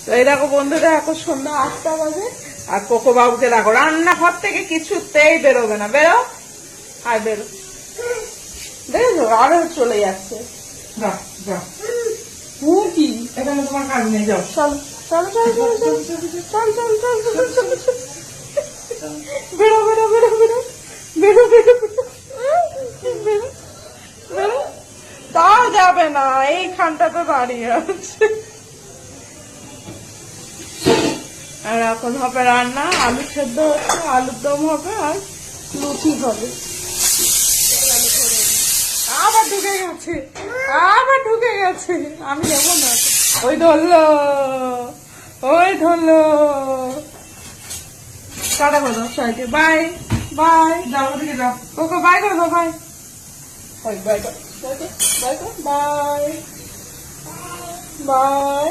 তো এই দেখো বন্ধুরা, এখন সন্ধ্যা 8টা বাজে, আর কোকো বাবুকে দেখো রান্নাঘর থেকে কিছুতেই বেরোবে না। বেরো, আর বেরো, দেখো আরো চলে যাচ্ছে। যা যা, কি এখানে তোমার কাজ নেই, যাও। চলো চলো চলো চলো চলো চল চল চল চল চল চল, বেরো বেরো বেরো বেরো বেরো বেরো বেরো বেরো। তাও যাবে না, এইখানটা তো দাঁড়িয়ে আছে। আর এখন হবে রান্না, আলু সেদ্ধ হচ্ছে, আলুর দম হবে আর লুচি হবে। আবার ঢুকে গেছে, আবার ঢুকে গেছে, আমি যাবো না। ওই ধরলো, ওই ধরলো। টাটা করে দাও সবাইকে, বাই বাই। যাও ওদিকে যাও। ওকে বাই করে দাও, bye bye bye bye bye bye.